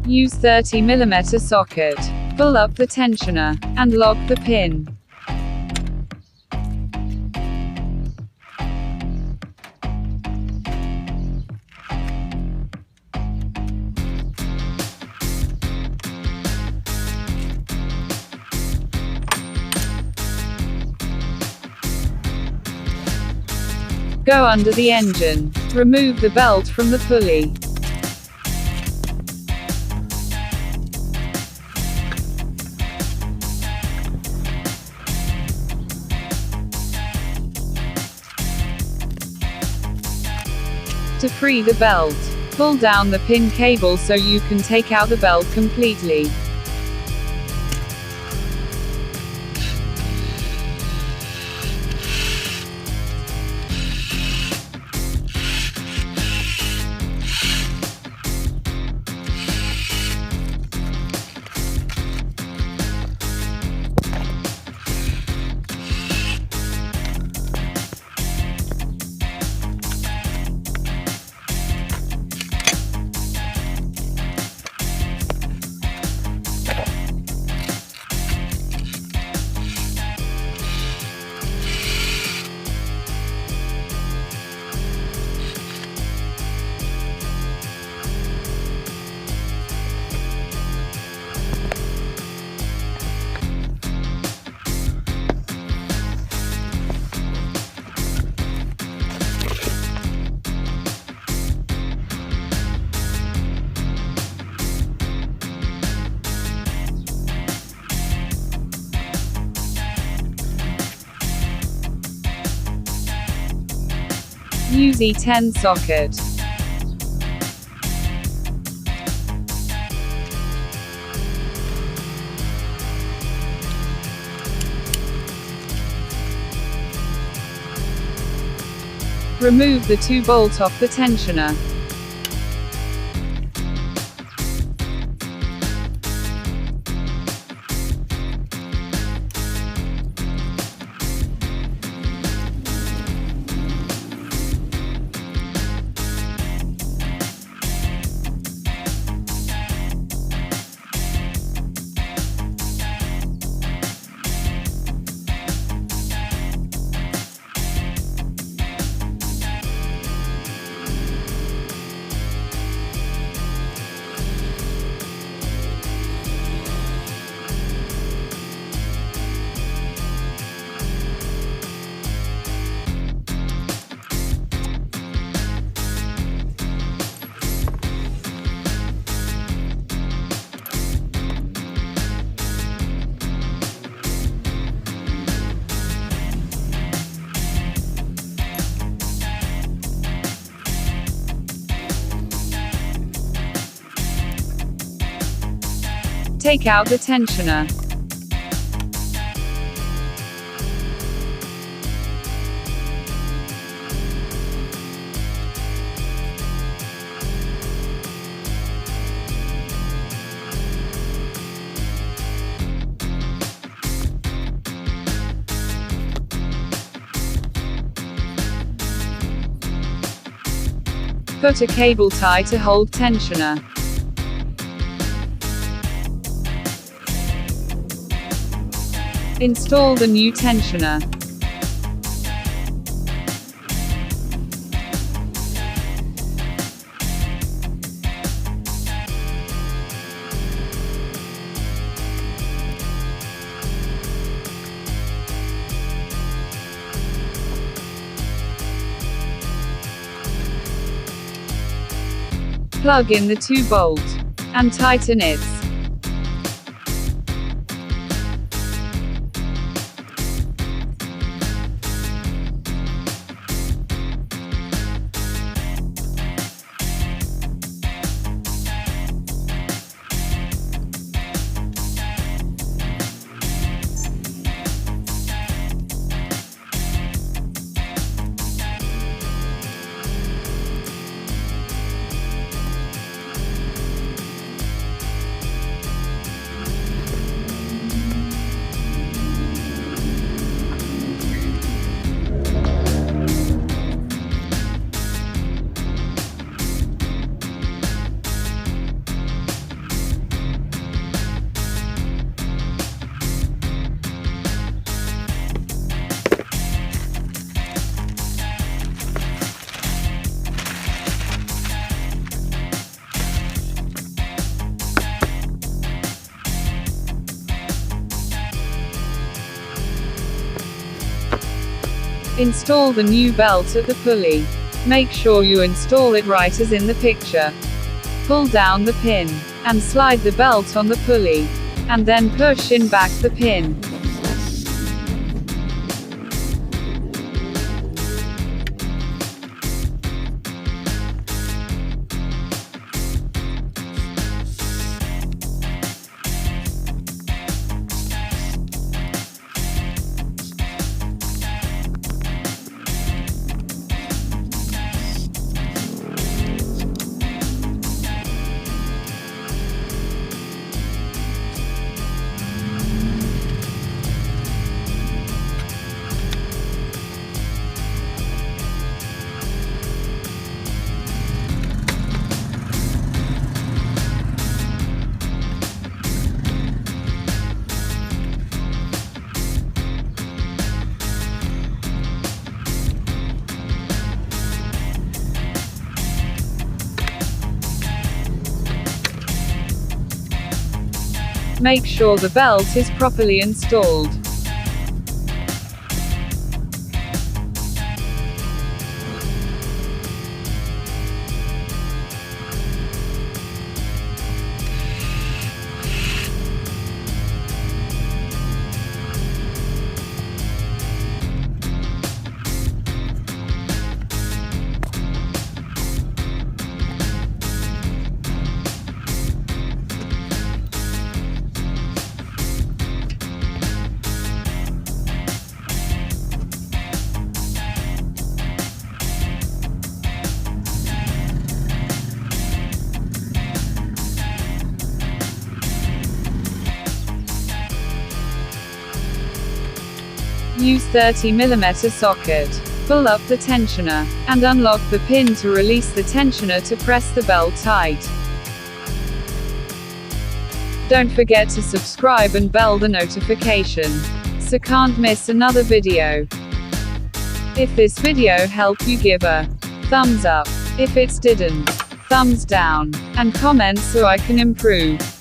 Use 30mm socket. Pull up the tensioner, and lock the pin. Go under the engine. Remove the belt from the pulley. To free the belt, pull down the pin cable so you can take out the belt completely. Use E10 socket. Remove the 2 bolts off the tensioner. Take out the tensioner. Put a cable tie to hold tensioner. Install the new tensioner. Plug in the 2 bolt and tighten it. Install the new belt at the pulley. Make sure you install it right as in the picture. Pull down the pin, and slide the belt on the pulley, and then push in back the pin. Make sure the belt is properly installed. Use 30mm socket. Pull up the tensioner, and unlock the pin to release the tensioner to press the belt tight. Don't forget to subscribe and bell the notification, so can't miss another video. If this video helped you, give a thumbs up. If it didn't, thumbs down, and comment so I can improve.